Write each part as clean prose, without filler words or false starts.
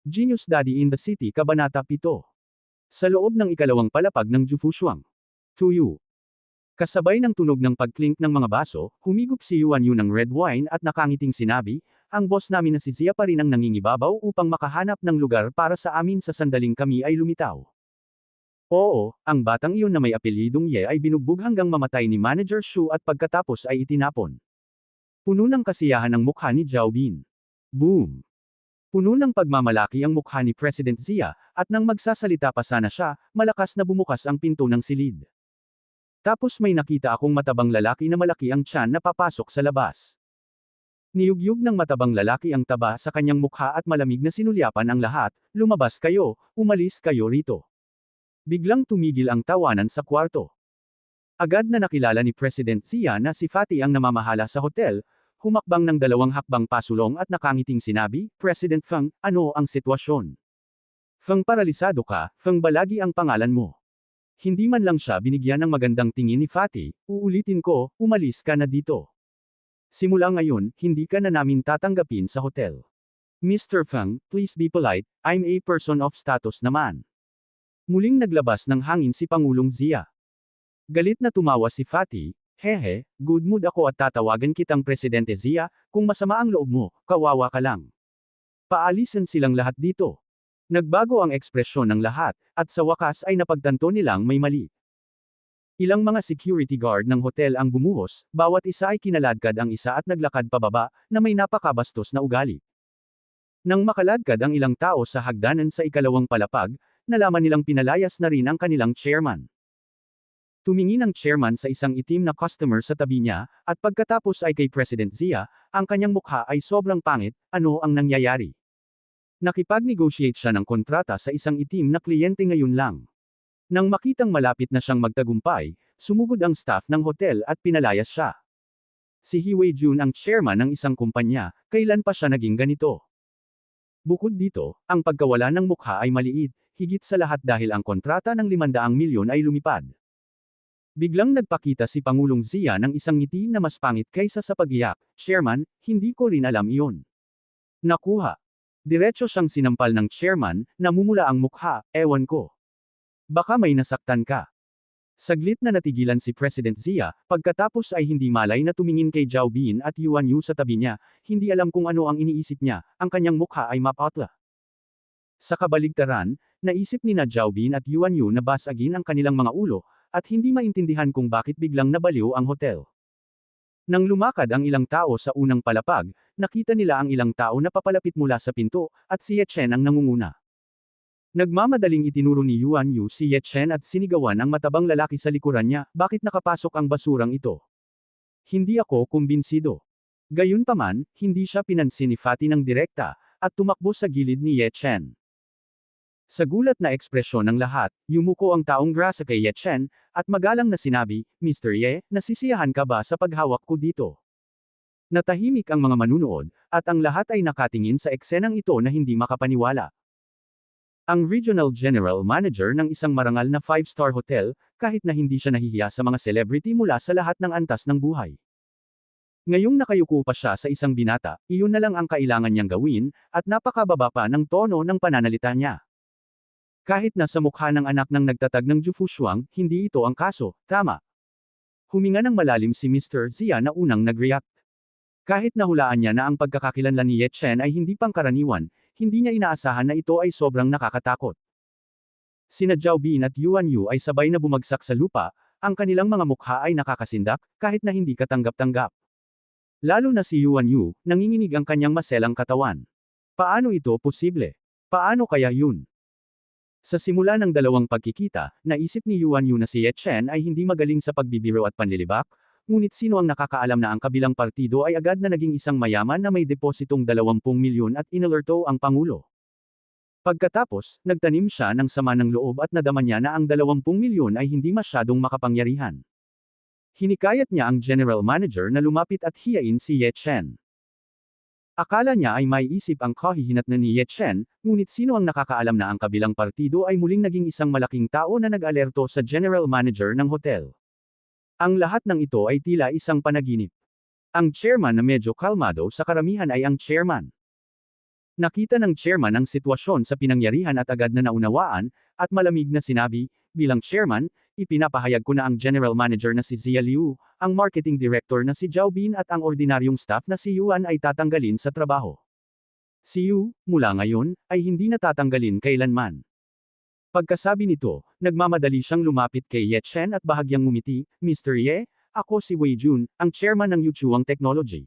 Genius Daddy in the City Kabanata 7. Sa loob ng ikalawang palapag ng Jufushuang. Tuyu. Kasabay ng tunog ng pagklink ng mga baso, humigop si Yuan Yu ng red wine at nakangiting sinabi, ang boss namin na si Zia pa rin ang nangingibabaw upang makahanap ng lugar para sa amin sa sandaling kami ay lumitaw. Oo, ang batang iyon na may apelyidong Ye ay binugbog hanggang mamatay ni Manager Shu at pagkatapos ay itinapon. Puno ng kasiyahan ang mukha ni Zhao Bin. Boom! Puno ng pagmamalaki ang mukha ni President Zia, at nang magsasalita pa sana siya, malakas na bumukas ang pinto ng silid. Tapos may nakita akong matabang lalaki na malaki ang tiyan na papasok sa labas. Niyugyug ng matabang lalaki ang taba sa kanyang mukha at malamig na sinulyapan ang lahat, lumabas kayo, umalis kayo rito. Biglang tumigil ang tawanan sa kwarto. Agad na nakilala ni President Zia na si Fatty ang namamahala sa hotel, humakbang ng 2 hakbang pasulong at nakangiting sinabi, President Feng, ano ang sitwasyon? Feng paralisado ka, Feng balagi ang pangalan mo. Hindi man lang siya binigyan ng magandang tingin ni Fatty, uulitin ko, umalis ka na dito. Simula ngayon, hindi ka na namin tatanggapin sa hotel. Mr. Feng, please be polite, I'm a person of status naman. Muling naglabas ng hangin si Pangulong Zia. Galit na tumawa si Fatty, hehe, good mood ako at tatawagan kitang Presidente Zia, kung masama ang loob mo, kawawa ka lang. Paalisan silang lahat dito. Nagbago ang ekspresyon ng lahat, at sa wakas ay napagtanto nilang may mali. Ilang mga security guard ng hotel ang bumuhos, bawat isa ay kinaladkad ang isa at naglakad pababa, na may napakabastos na ugali. Nang makaladkad ang ilang tao sa hagdanan sa ikalawang palapag, nalaman nilang pinalayas na rin ang kanilang chairman. Tumingin ang chairman sa isang itim na customer sa tabi niya, at pagkatapos ay kay President Zia, ang kanyang mukha ay sobrang pangit, ano ang nangyayari? Nakipag-negotiate siya ng kontrata sa isang itim na kliyente ngayon lang. Nang makitang malapit na siyang magtagumpay, sumugod ang staff ng hotel at pinalayas siya. Si He Wei-jun ang chairman ng isang kumpanya, kailan pa siya naging ganito? Bukod dito, ang pagkawala ng mukha ay maliit, higit sa lahat dahil ang kontrata ng 500 milyon ay lumipad. Biglang nagpakita si Pangulong Zia ng isang ngiti na mas pangit kaysa sa pag-iyak, Chairman, hindi ko rin alam iyon. Nakuha. Diretso siyang sinampal ng chairman, namumula ang mukha, ewan ko. Baka may nasaktan ka. Saglit na natigilan si President Zia, pagkatapos ay hindi malay na tumingin kay Zhao Bin at Yuan Yu sa tabi niya, hindi alam kung ano ang iniisip niya, ang kanyang mukha ay mapatla. Sa kabaligtaran, naisip ni na Zhao Bin at Yuan Yu na basagin ang kanilang mga ulo, at hindi maintindihan kung bakit biglang nabaliw ang hotel. Nang lumakad ang ilang tao sa unang palapag, nakita nila ang ilang tao na papalapit mula sa pinto, at si Ye Chen ang nangunguna. Nagmamadaling itinuro ni Yuan Yu si Ye Chen at sinigawan ang matabang lalaki sa likuran niya, bakit nakapasok ang basurang ito? Hindi ako kumbinsido. Gayunpaman, hindi siya pinansin ni Fatty ng direkta, at tumakbo sa gilid ni Ye Chen. Sa gulat na ekspresyon ng lahat, yumuko ang taong grasa kay Ye Chen, at magalang na sinabi, Mr. Ye, nasisiyahan ka ba sa paghawak ko dito? Natahimik ang mga manunood, at ang lahat ay nakatingin sa eksenang ito na hindi makapaniwala. Ang Regional General Manager ng isang marangal na 5-star hotel, kahit na hindi siya nahihiya sa mga celebrity mula sa lahat ng antas ng buhay. Ngayong nakayuko pa siya sa isang binata, iyon na lang ang kailangan niyang gawin, at napakababa pa ng tono ng pananalita niya. Kahit na sa mukha ng anak ng nagtatag ng Jufushuang, hindi ito ang kaso, tama. Huminga ng malalim si Mr. Zia na unang nag-react. Kahit nahulaan niya na ang pagkakakilanlan ni Ye Chen ay hindi pangkaraniwan, hindi niya inaasahan na ito ay sobrang nakakatakot. Sina Zhao Bin at Yuan Yu ay sabay na bumagsak sa lupa, ang kanilang mga mukha ay nakakasindak, kahit na hindi katanggap-tanggap. Lalo na si Yuan Yu, nanginginig ang kanyang maselang katawan. Paano ito posible? Paano kaya yun? Sa simula ng dalawang pagkikita, naisip ni Yuan Yu na si Ye Chen ay hindi magaling sa pagbibiro at panlilibak, ngunit sino ang nakakaalam na ang kabilang partido ay agad na naging isang mayaman na may depositong 20 milyon at inalerto ang Pangulo. Pagkatapos, nagtanim siya ng sama ng loob at nadama niya na ang 20 milyon ay hindi masyadong makapangyarihan. Hinikayat niya ang general manager na lumapit at hiyain si Ye Chen. Akala niya ay may isip ang kahihinatnan ni Ye Chen, ngunit sino ang nakakaalam na ang kabilang partido ay muling naging isang malaking tao na nag-alerto sa general manager ng hotel. Ang lahat ng ito ay tila isang panaginip. Ang chairman na medyo kalmado sa karamihan ay ang chairman. Nakita ng chairman ang sitwasyon sa pinangyarihan at agad na naunawaan, at malamig na sinabi, bilang chairman, ipinapahayag ko na ang general manager na si Zia Liu, ang marketing director na si Zhao Bin at ang ordinaryong staff na si Yuan ay tatanggalin sa trabaho. Si Yu, mula ngayon, ay hindi na tatanggalin kailanman. Pagkasabi nito, nagmamadali siyang lumapit kay Ye Chen at bahagyang ngumiti, Mr. Ye, ako si Wei Jun, ang chairman ng Yuchuang Technology.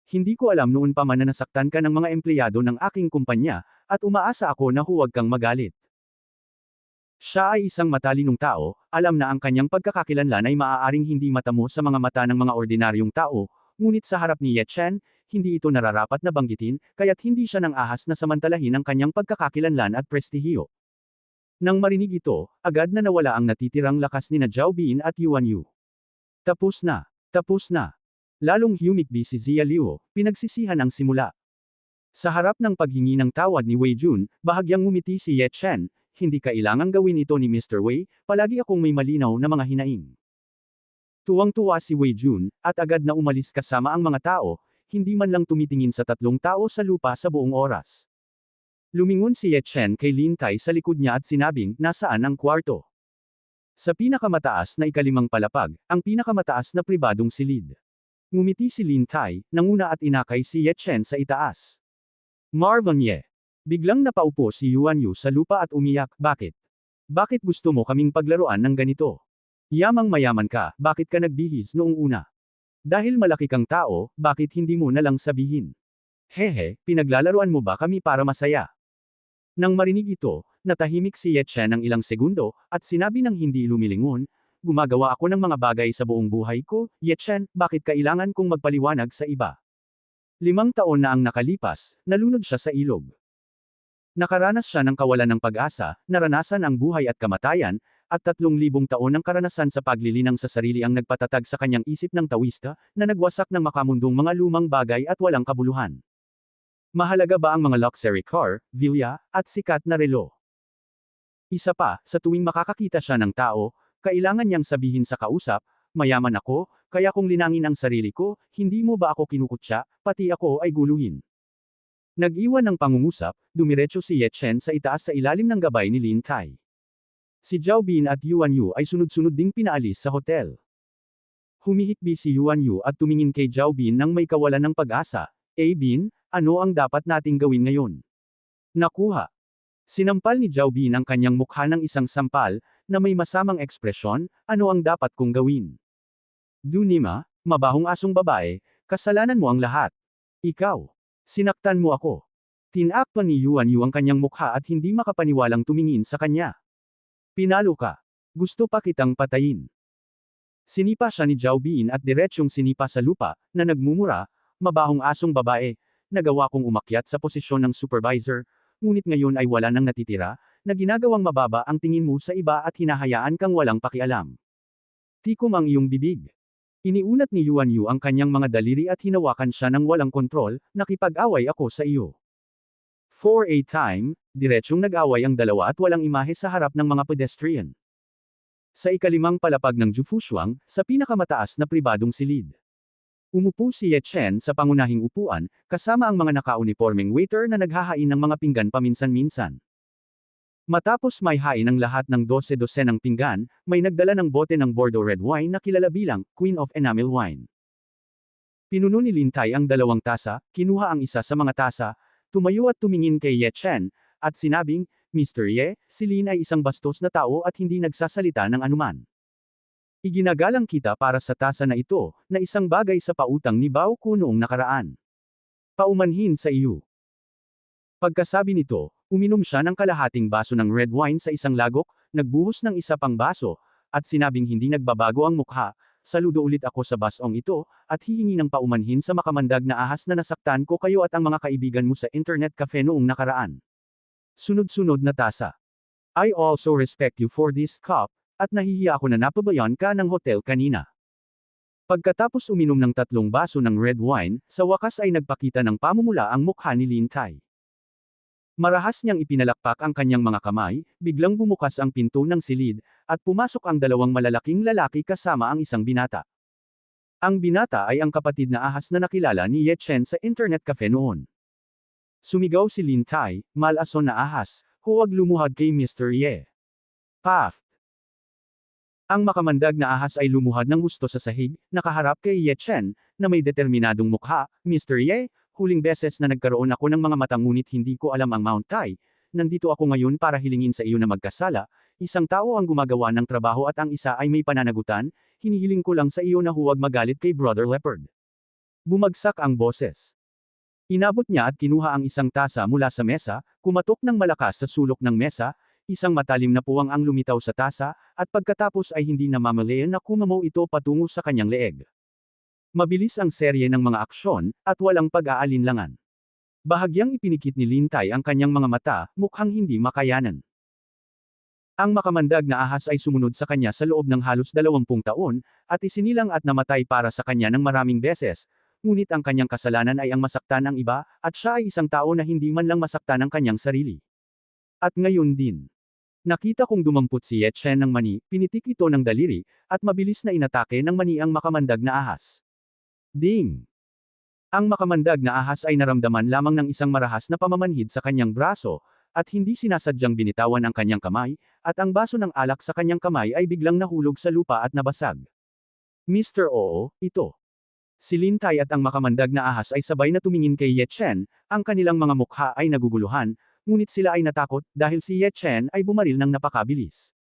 Hindi ko alam noon pa man na nasaktan ka ng mga empleyado ng aking kumpanya, at umaasa ako na huwag kang magalit. Siya ay isang matalinong tao, alam na ang kanyang pagkakakilanlan ay maaaring hindi matamo sa mga mata ng mga ordinaryong tao, ngunit sa harap ni Ye Chen, hindi ito nararapat na banggitin, kaya't hindi siya nang ahas na samantalahin ang kanyang pagkakakilanlan at prestihiyo. Nang marinig ito, agad na nawala ang natitirang lakas ni na Zhao Bin at Yuan Yu. Tapos na. Tapos na. Lalong humikbi si Zia Liu, pinagsisihan ang simula. Sa harap ng paghingi ng tawad ni Wei Jun, bahagyang ngumiti si Ye Chen, hindi kailangang gawin ito ni Mr. Wei, palagi akong may malinaw na mga hinaing. Tuwang-tuwa si Wei Jun, at agad na umalis kasama ang mga tao, hindi man lang tumitingin sa tatlong tao sa lupa sa buong oras. Lumingon si Ye Chen kay Lin Tai sa likod niya at sinabing, nasaan ang kwarto? Sa pinakamataas na ikalimang palapag, ang pinakamataas na pribadong silid. Ngumiti si Lin Tai, nanguna at inakay si Ye Chen sa itaas. Marvin Ye. Biglang napaupo si Yuan Yu sa lupa at umiyak, bakit? Bakit gusto mo kaming paglaruan ng ganito? Yamang mayaman ka, bakit ka nagbihis noong una? Dahil malaki kang tao, bakit hindi mo na lang sabihin? Hehe, pinaglalaruan mo ba kami para masaya? Nang marinig ito, natahimik si Ye Chen ng ilang segundo, at sinabi ng hindi lumilingon, gumagawa ako ng mga bagay sa buong buhay ko, Ye Chen, bakit kailangan kong magpaliwanag sa iba? 5 taon na ang nakalipas, nalunod siya sa ilog. Nakaranas siya ng kawalan ng pag-asa, naranasan ang buhay at kamatayan, at 3,000 taon ng karanasan sa paglilinang sa sarili ang nagpatatag sa kanyang isip ng tawista, na nagwasak ng makamundong mga lumang bagay at walang kabuluhan. Mahalaga ba ang mga luxury car, villa, at sikat na relo? Isa pa, sa tuwing makakakita siya ng tao, kailangan niyang sabihin sa kausap, mayaman ako, kaya kung linangin ang sarili ko, hindi mo ba ako kinukutya, pati ako ay guluhin. Nag-iwan ng pangungusap, dumiretso si Ye Chen sa itaas sa ilalim ng gabay ni Lin Tai. Si Zhao Bin at Yuan Yu ay sunod-sunod ding pinaalis sa hotel. Humihikbi si Yuan Yu at tumingin kay Zhao Bin nang may kawalan ng pag-asa, Bin, ano ang dapat nating gawin ngayon? Nakuha. Sinampal ni Zhao Bin ang kanyang mukha ng isang sampal, na may masamang ekspresyon, ano ang dapat kong gawin? Dunima, mabahong asong babae, kasalanan mo ang lahat. Ikaw. Sinaktan mo ako. Tinakpan ni Yuan Yu ang kanyang mukha at hindi makapaniwalang tumingin sa kanya. Pinalo ka. Gusto pa kitang patayin. Sinipa siya ni Zhao Bin at diretsyong sinipa sa lupa, na nagmumura, mabahong asong babae, nagawa kong umakyat sa posisyon ng supervisor, ngunit ngayon ay wala nang natitira, na ginagawang mababa ang tingin mo sa iba at hinahayaan kang walang pakialam. Tikom ang iyong bibig. Iniunat ni Yuan Yu ang kanyang mga daliri at hinawakan siya ng walang kontrol, nakipag-away ako sa iyo. For a time, diretsyong nag-away ang dalawa at walang imahe sa harap ng mga pedestrian. Sa ikalimang palapag ng Jufushuang, sa pinakamataas na pribadong silid. Umupo si Ye Chen sa pangunahing upuan, kasama ang mga naka-uniformeng waiter na naghahain ng mga pinggan paminsan-minsan. Matapos may hain ang lahat ng 12 ng pinggan, may nagdala ng bote ng Bordeaux red wine na kilala bilang Queen of Enamel Wine. Pinuno ni Lin Tai ang 2 tasa, kinuha ang isa sa mga tasa, tumayo at tumingin kay Ye Chen, at sinabing, Mr. Ye, si Lin ay isang bastos na tao at hindi nagsasalita ng anuman. Iginagalang kita para sa tasa na ito, na isang bagay sa pautang ni Bao Ku noong nakaraan. Paumanhin sa iyo. Pagkasabi nito, uminom siya ng kalahating baso ng red wine sa isang lagok, nagbuhos ng isa pang baso, at sinabing hindi nagbabago ang mukha, saludo ulit ako sa basong ito, at hihingi ng paumanhin sa makamandag na ahas na nasaktan ko kayo at ang mga kaibigan mo sa internet cafe noong nakaraan. Sunod-sunod na tasa. I also respect you for this cup, at nahihiya ako na napabayan ka ng hotel kanina. Pagkatapos uminom ng 3 baso ng red wine, sa wakas ay nagpakita ng pamumula ang mukha ni Lin Tai. Marahas niyang ipinalakpak ang kanyang mga kamay, biglang bumukas ang pinto ng silid, at pumasok ang 2 malalaking lalaki kasama ang isang binata. Ang binata ay ang kapatid na ahas na nakilala ni Ye Chen sa internet cafe noon. Sumigaw si Lin Tai, malason na ahas, huwag lumuhad kay Mr. Ye. Path. Ang makamandag na ahas ay lumuhad ng husto sa sahig, nakaharap kay Ye Chen, na may determinadong mukha. Mr. Ye, huling beses na nagkaroon ako ng mga mata ngunit hindi ko alam ang Mount Tai. Nandito ako ngayon para hilingin sa iyo na magkasala. Isang tao ang gumagawa ng trabaho at ang isa ay may pananagutan. Hinihiling ko lang sa iyo na huwag magalit kay Brother Leopard. Bumagsak ang boses. Inabot niya at kinuha ang isang tasa mula sa mesa, kumatok ng malakas sa sulok ng mesa, isang matalim na puwang ang lumitaw sa tasa, at pagkatapos ay hindi namamalayan na kumamaw ito patungo sa kanyang leeg. Mabilis ang serye ng mga aksyon, at walang pag-aalinlangan. Bahagyang ipinikit ni Lin Tai ang kanyang mga mata, mukhang hindi makayanan. Ang makamandag na ahas ay sumunod sa kanya sa loob ng halos 20 taon, at isinilang at namatay para sa kanya ng maraming beses, ngunit ang kanyang kasalanan ay ang masaktan ang iba, at siya ay isang tao na hindi man lang masaktan ang kanyang sarili. At ngayon din. Nakita kong dumampot si Ye Chen ng mani, pinitik ito ng daliri, at mabilis na inatake ng mani ang makamandag na ahas. Ding! Ang makamandag na ahas ay naramdaman lamang ng isang marahas na pamamanhid sa kanyang braso, at hindi sinasadyang binitawan ang kanyang kamay, at ang baso ng alak sa kanyang kamay ay biglang nahulog sa lupa at nabasag. Mr. Oo, ito. Si Lin Tai at ang makamandag na ahas ay sabay na tumingin kay Ye Chen, ang kanilang mga mukha ay naguguluhan, ngunit sila ay natakot dahil si Ye Chen ay bumaril ng napakabilis.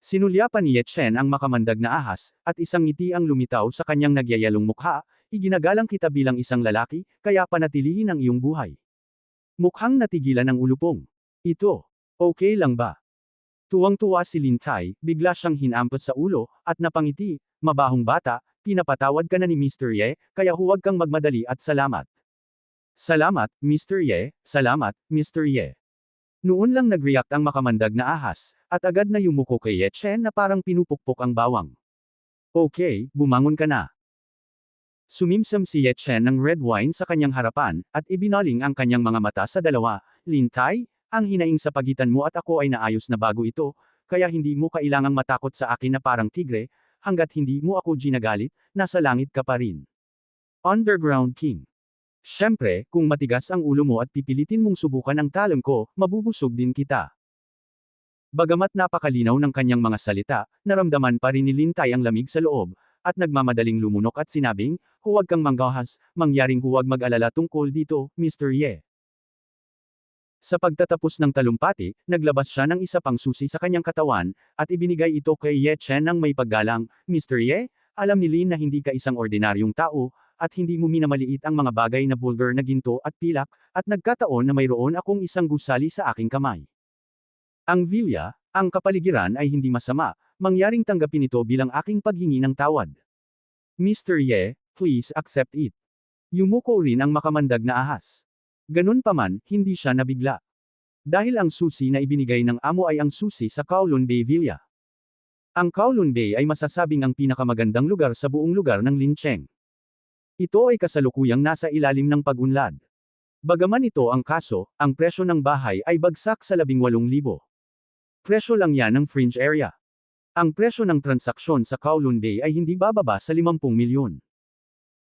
Sinulyapan ni Ye Chen ang makamandag na ahas, at isang ngiti ang lumitaw sa kanyang nagyayalong mukha, iginagalang kita bilang isang lalaki, kaya panatilihin ang iyong buhay. Mukhang natigilan ang ulupong. Ito. Okay lang ba? Tuwang-tuwa si Lin Tai, bigla siyang hinampot sa ulo, at napangiti, mabahong bata, pinapatawad ka na ni Mr. Ye, kaya huwag kang magmadali at salamat. Salamat, Mr. Ye, salamat, Mr. Ye. Noon lang nag-react ang makamandag na ahas, at agad na yumuko kay Ye Chen na parang pinupukpok ang bawang. Okay, bumangon ka na. Sumimsam si Ye Chen ng red wine sa kanyang harapan, at ibinaling ang kanyang mga mata sa dalawa. Lin Tai, ang hinaing sa pagitan mo at ako ay naayos na bago ito, kaya hindi mo kailangang matakot sa akin na parang tigre, hanggat hindi mo ako ginagalit, nasa langit ka pa rin. Underground King. Siyempre, kung matigas ang ulo mo at pipilitin mong subukan ang talon ko, mabubusog din kita. Bagamat napakalinaw ng kanyang mga salita, naramdaman pa rin ni Lin Tai ang lamig sa loob, at nagmamadaling lumunok at sinabing, huwag kang manggahas, mangyaring huwag mag-alala tungkol dito, Mr. Ye. Sa pagtatapos ng talumpati, naglabas siya ng isa pang susi sa kanyang katawan, at ibinigay ito kay Ye Chen ng may paggalang, Mr. Ye, alam ni Lin na hindi ka isang ordinaryong tao, at hindi mo minamaliit ang mga bagay na bulgar na ginto at pilak, at nagkataon na mayroon akong isang gusali sa aking kamay. Ang villa, ang kapaligiran ay hindi masama, mangyaring tanggapin ito bilang aking paghingi ng tawad. Mr. Ye, please accept it. Yumuko rin ang makamandag na ahas. Ganun pa man, hindi siya nabigla. Dahil ang susi na ibinigay ng amo ay ang susi sa Kowloon Bay Villa. Ang Kowloon Bay ay masasabing ang pinakamagandang lugar sa buong lugar ng Lincheng. Ito ay kasalukuyang nasa ilalim ng pag-unlad. Bagaman ito ang kaso, ang presyo ng bahay ay bagsak sa 18,000. Presyo lang yan ng fringe area. Ang presyo ng transaksyon sa Kowloon Bay ay hindi bababa sa 50 milyon.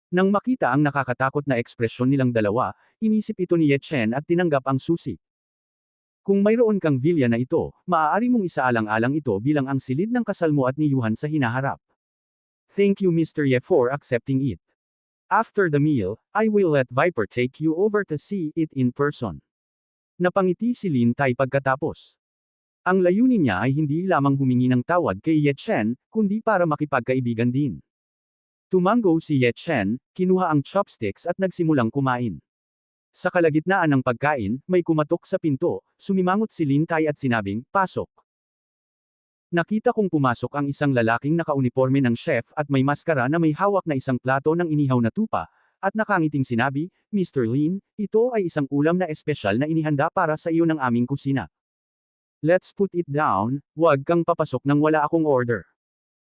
Nang makita ang nakakatakot na ekspresyon nilang dalawa, inisip ito ni Ye Chen at tinanggap ang susi. Kung mayroon kang villa na ito, maaari mong isaalang-alang ito bilang ang silid ng kasal mo at niyuhan sa hinaharap. Thank you Mr. Ye for accepting it. After the meal, I will let Viper take you over to see it in person. Napangiti si Lin Tai pagkatapos. Ang layunin niya ay hindi lamang humingi ng tawad kay Ye Chen, kundi para makipagkaibigan din. Tumango si Ye Chen, kinuha ang chopsticks at nagsimulang kumain. Sa kalagitnaan ng pagkain, may kumatok sa pinto, sumimangot si Lin Tai at sinabing, pasok. Nakita kong pumasok ang isang lalaking nakauniforme ng chef at may maskara na may hawak na isang plato ng inihaw na tupa, at nakangiting sinabi, Mr. Lin, ito ay isang ulam na espesyal na inihanda para sa iyo ng aming kusina. Let's put it down, huwag kang papasok nang wala akong order.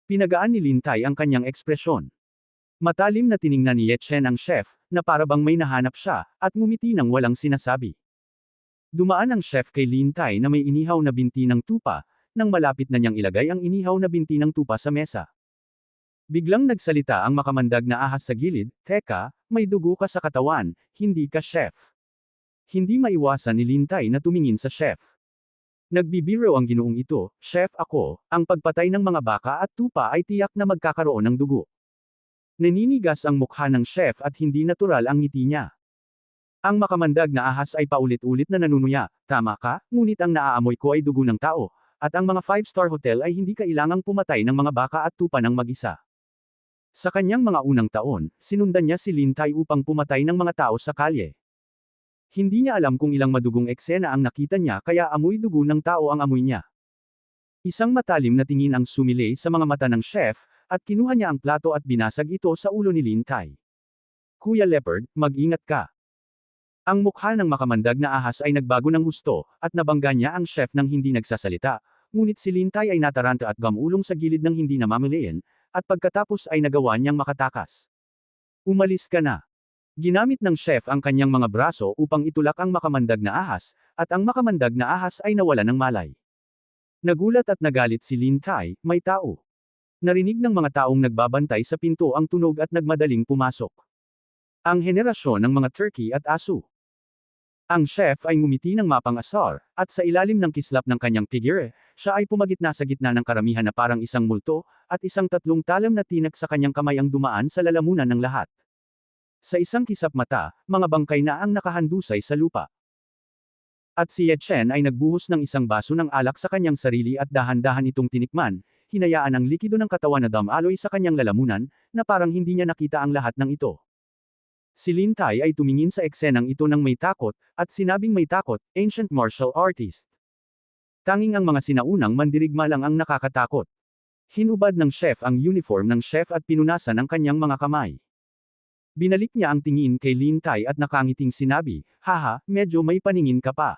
Pinagaan ni Lin Tai ang kanyang ekspresyon. Matalim na tiningnan ni Ye Chen ang chef, na parabang may nahanap siya, at ngumiti nang walang sinasabi. Dumaan ang chef kay Lin Tai na may inihaw na binti ng tupa, nang malapit na niyang ilagay ang inihaw na binti ng tupa sa mesa. Biglang nagsalita ang makamandag na ahas sa gilid, teka, may dugo ka sa katawan, hindi ka chef. Hindi maiwasan ni Lin Tai na tumingin sa chef. Nagbibiro ang ginoong ito, "Chef ako, ang pagpatay ng mga baka at tupa ay tiyak na magkakaroon ng dugo." Naninigas ang mukha ng chef at hindi natural ang ngiti niya. Ang makamandag na ahas ay paulit-ulit na nanunuya, "Tama ka, ngunit ang naaamoy ko ay dugo ng tao, at ang mga 5-star hotel ay hindi kailangang pumatay ng mga baka at tupa ng mag-isa." Sa kanyang mga unang taon, sinundan niya si Lin Tai upang pumatay ng mga tao sa kalye. Hindi niya alam kung ilang madugong eksena ang nakita niya kaya amoy dugo ng tao ang amoy niya. Isang matalim na tingin ang sumilay sa mga mata ng chef, at kinuha niya ang plato at binasag ito sa ulo ni Lin Tai. "Kuya Leopard, mag-ingat ka." Ang mukha ng makamandag na ahas ay nagbago ng husto, at nabangga niya ang chef nang hindi nagsasalita, ngunit si Lin Tai ay nataranta at gamulong sa gilid ng hindi namamalayan, at pagkatapos ay nagawa niyang makatakas. "Umalis ka na." Ginamit ng chef ang kanyang mga braso upang itulak ang makamandag na ahas, at ang makamandag na ahas ay nawala ng malay. Nagulat at nagalit si Lin Tai, "May tao." Narinig ng mga taong nagbabantay sa pinto ang tunog at nagmadaling pumasok. Ang henerasyon ng mga turkey at aso. Ang chef ay ngumiti ng mapang-asar, at sa ilalim ng kislap ng kanyang figure, siya ay pumagitna sa gitna ng karamihan na parang isang multo, at isang tatlong talam na tinak sa kanyang kamay ang dumaan sa lalamunan ng lahat. Sa isang kisap mata, mga bangkay na ang nakahandusay sa lupa. At si Ye Chen ay nagbuhos ng isang baso ng alak sa kanyang sarili at dahan-dahan itong tinikman, hinayaan ang likido ng katawan na damaloy sa kanyang lalamunan, na parang hindi niya nakita ang lahat ng ito. Si Lin Tai ay tumingin sa eksenang ito ng may takot, at sinabing may takot, "Ancient martial artist." Tanging ang mga sinaunang mandirigma lang ang nakakatakot. Hinubad ng chef ang uniform ng chef at pinunasan ang kanyang mga kamay. Binalik niya ang tingin kay Lin Tai at nakangiting sinabi, "Haha, medyo may paningin ka pa."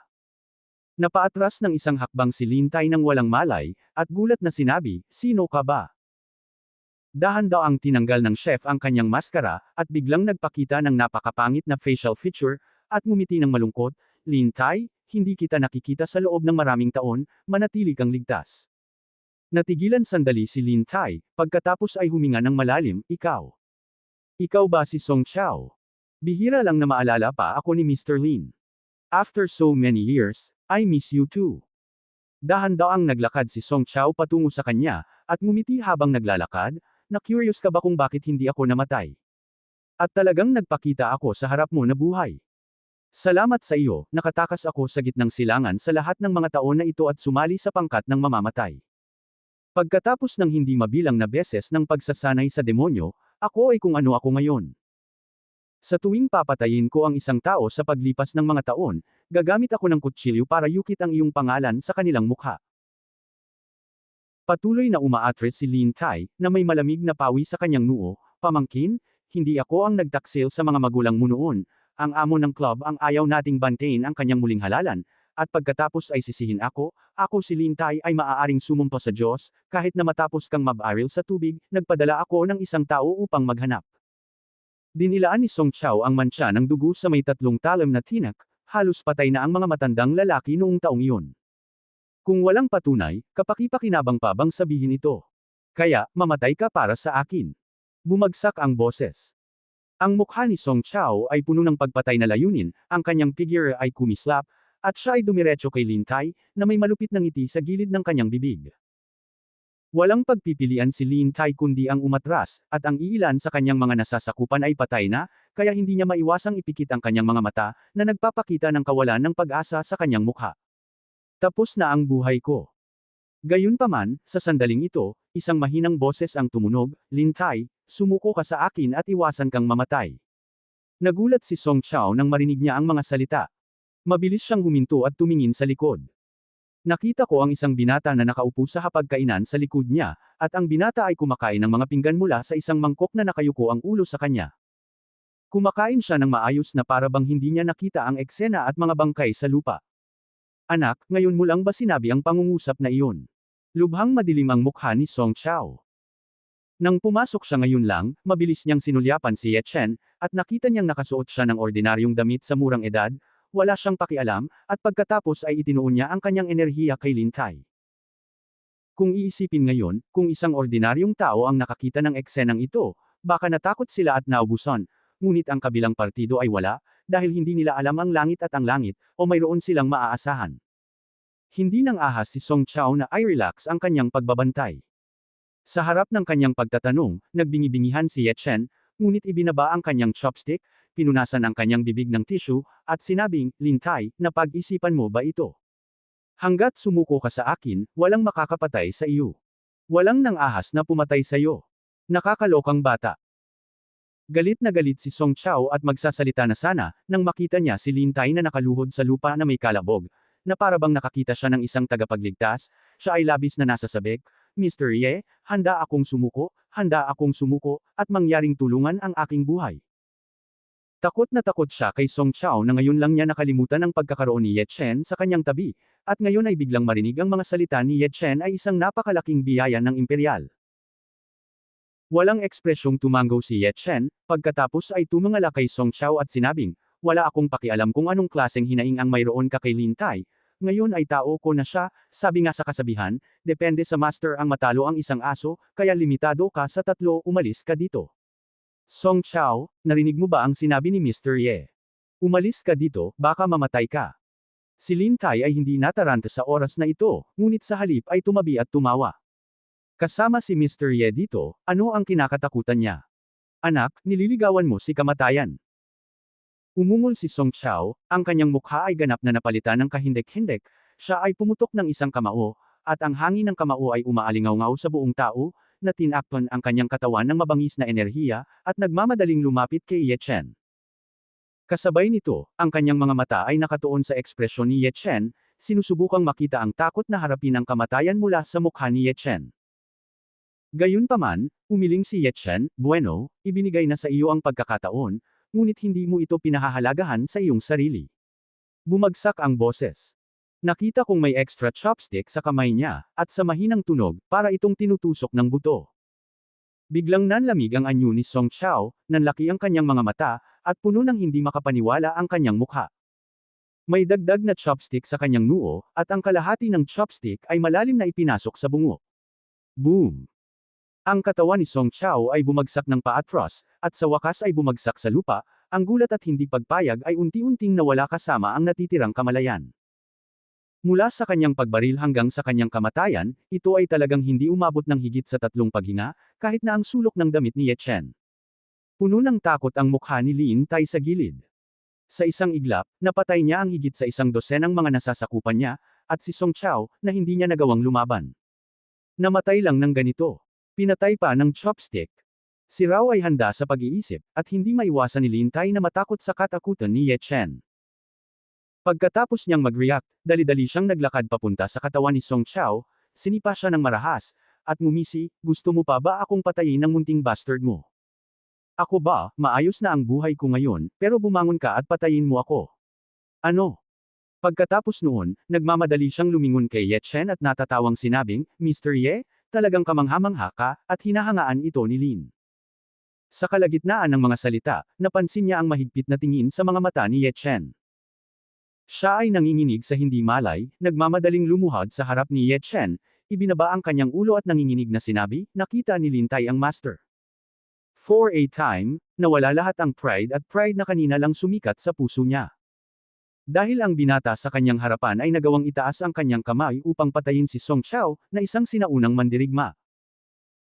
Napaatras ng isang hakbang si Lin Tai nang walang malay, at gulat na sinabi, "Sino ka ba?" Dahan-daang tinanggal ng chef ang kanyang maskara, at biglang nagpakita ng napakapangit na facial feature, at ngumiti ng malungkot, "Lin Tai, hindi kita nakikita sa loob ng maraming taon, manatili kang ligtas." Natigilan sandali si Lin Tai, pagkatapos ay huminga ng malalim, "Ikaw. Ikaw ba si Song Chao? Bihira lang na maalala pa ako ni Mr. Lin. After so many years, I miss you too." Dahan-daang naglakad si Song Chao patungo sa kanya, at ngumiti habang naglalakad, "Na-curious ka ba kung bakit hindi ako namatay? At talagang nagpakita ako sa harap mo na buhay. Salamat sa iyo, nakatakas ako sa gitnang silangan sa lahat ng mga taon na ito at sumali sa pangkat ng mamamatay. Pagkatapos ng hindi mabilang na beses ng pagsasanay sa demonyo, ako ay kung ano ako ngayon. Sa tuwing papatayin ko ang isang tao sa paglipas ng mga taon, gagamit ako ng kutsilyo para yukit ang iyong pangalan sa kanilang mukha." Patuloy na umaatras si Lin Tai, na may malamig na pawi sa kanyang noo, "Pamangkin, hindi ako ang nagtaksil sa mga magulang mo noon. Ang amo ng club ang ayaw nating bantayin ang kanyang muling halalan, at pagkatapos ay sisihin ako si Lin Tai ay maaaring sumumpa sa Diyos, kahit na matapos kang mabaril sa tubig, nagpadala ako ng isang tao upang maghanap." Dinilaan ni Song Chao ang mantsa ng dugo sa may 3 talam na tinak, halos patay na ang mga matandang lalaki noong taong iyon. Kung walang patunay, kapaki-pakinabang pa bang sabihin ito? "Kaya, mamatay ka para sa akin." Bumagsak ang boses. Ang mukha ni Song Chao ay puno ng pagpatay na layunin, ang kanyang figure ay kumislap, at siya ay dumiretso kay Lin Tai, na may malupit na ngiti sa gilid ng kanyang bibig. Walang pagpipilian si Lin Tai kundi ang umatras, at ang iilan sa kanyang mga nasasakupan ay patay na, kaya hindi niya maiwasang ipikit ang kanyang mga mata, na nagpapakita ng kawalan ng pag-asa sa kanyang mukha. "Tapos na ang buhay ko." Gayunpaman, sa sandaling ito, isang mahinang boses ang tumunog, "Lin Tai, sumuko ka sa akin at iwasan kang mamatay." Nagulat si Song Chao nang marinig niya ang mga salita. Mabilis siyang huminto at tumingin sa likod. Nakita ko ang isang binata na nakaupo sa hapagkainan sa likod niya, at ang binata ay kumakain ng mga pinggan mula sa isang mangkok na nakayuko ang ulo sa kanya. Kumakain siya ng maayos na para bang hindi niya nakita ang eksena at mga bangkay sa lupa. "Anak, ngayon mo lang ba sinabi ang pangungusap na iyon?" Lubhang madilim ang mukha ni Song Chao. Nang pumasok siya ngayon lang, mabilis niyang sinulyapan si Ye Chen, at nakita niyang nakasuot siya ng ordinaryong damit sa murang edad, wala siyang pakialam, at pagkatapos ay itinuon niya ang kanyang enerhiya kay Lin Tai. Kung iisipin ngayon, kung isang ordinaryong tao ang nakakita ng eksenang ito, baka natakot sila at naubusan, ngunit ang kabilang partido ay wala, dahil hindi nila alam ang langit at ang langit, o mayroon silang maaasahan. Hindi nang ahas si Song Chao na i-relax ang kanyang pagbabantay. Sa harap ng kanyang pagtatanong, nagbingi-bingihan si Ye Chen, ngunit ibinaba ang kanyang chopstick, pinunasan ang kanyang bibig ng tissue, at sinabing, Lin Tai, napag-isipan mo ba ito? Hanggat sumuko ka sa akin, walang makakapatay sa iyo. Walang nang ahas na pumatay sa iyo. Nakakalokang bata. Galit na galit si Song Chao at magsasalita na sana, nang makita niya si Lin Tai na nakaluhod sa lupa na may kalabog, na parabang nakakita siya ng isang tagapagligtas, siya ay labis na nasasabik, Mr. Ye, handa akong sumuko, at mangyaring tulungan ang aking buhay. Takot na takot siya kay Song Chao na ngayon lang niya nakalimutan ang pagkakaroon ni Ye Chen sa kanyang tabi, at ngayon ay biglang marinig ang mga salita ni Ye Chen ay isang napakalaking biyaya ng imperial. Walang ekspresyong tumango si Ye Chen, pagkatapos ay tumangala kay Song Chao at sinabing, wala akong pakialam kung anong klaseng hinaing ang mayroon ka kay Lin Tai, ngayon ay tao ko na siya, sabi nga sa kasabihan, depende sa master ang matalo ang isang aso, kaya limitado ka sa 3, umalis ka dito. Song Chao, narinig mo ba ang sinabi ni Mr. Ye? Umalis ka dito, baka mamatay ka. Si Lin Tai ay hindi nataranta sa oras na ito, ngunit sa halip ay tumabi at tumawa. Kasama si Mr. Ye dito, ano ang kinakatakutan niya? Anak, nililigawan mo si kamatayan. Umungol si Song Chao, ang kanyang mukha ay ganap na napalitan ng kahindek-hindek, siya ay pumutok ng isang kamao, at ang hangin ng kamao ay umaalingaw-ngaw sa buong tao, na tinakpan ang kanyang katawan ng mabangis na enerhiya, at nagmamadaling lumapit kay Ye Chen. Kasabay nito, ang kanyang mga mata ay nakatuon sa ekspresyon ni Ye Chen, sinusubukang makita ang takot na harapin ang kamatayan mula sa mukha ni Ye Chen. Gayunpaman, umiling si Ye Chen, bueno, ibinigay na sa iyo ang pagkakataon, ngunit hindi mo ito pinahahalagahan sa iyong sarili. Bumagsak ang boses. Nakita kong may extra chopstick sa kamay niya, at sa mahinang tunog, para itong tinutusok ng buto. Biglang nanlamig ang anyo ni Song Chao, nanlaki ang kanyang mga mata, at puno ng hindi makapaniwala ang kanyang mukha. May dagdag na chopstick sa kanyang noo, at ang kalahati ng chopstick ay malalim na ipinasok sa bungo. Boom! Ang katawan ni Song Chao ay bumagsak ng paatros, at sa wakas ay bumagsak sa lupa, ang gulat at hindi pagpayag ay unti-unting nawala kasama ang natitirang kamalayan. Mula sa kanyang pagbaril hanggang sa kanyang kamatayan, ito ay talagang hindi umabot ng higit sa 3 paghinga, kahit na ang sulok ng damit ni Ye Chen. Puno ng takot ang mukha ni Lin Tai sa gilid. Sa isang iglap, napatay niya ang higit sa 100 mga nasasakupan niya, at si Song Chao, na hindi niya nagawang lumaban. Namatay lang ng ganito. Pinatay pa ng chopstick. Si Rao ay handa sa pag-iisip, at hindi maiwasan ni Lin Tai na matakot sa katakutan ni Ye Chen. Pagkatapos niyang mag-react, dali-dali siyang naglakad papunta sa katawan ni Song Chao, sinipa siya ng marahas, at ngumisi, gusto mo pa ba akong patayin ng munting bastard mo? Ako ba, maayos na ang buhay ko ngayon, pero bumangon ka at patayin mo ako. Ano? Pagkatapos noon, nagmamadali siyang lumingon kay Ye Chen at natatawang sinabing, Mr. Ye, talagang kamangha-mangha ka, at hinahangaan ito ni Lin. Sa kalagitnaan ng mga salita, napansin niya ang mahigpit na tingin sa mga mata ni Ye Chen. Siya ay nanginginig sa hindi malay, nagmamadaling lumuhod sa harap ni Ye Chen, ibinaba ang kanyang ulo at nanginginig na sinabi, nakita ni Lin Tai ang master. For a time, nawala lahat ang pride na kanina lang sumikat sa puso niya. Dahil ang binata sa kanyang harapan ay nagawang itaas ang kanyang kamay upang patayin si Song Chao, na isang sinaunang mandirigma.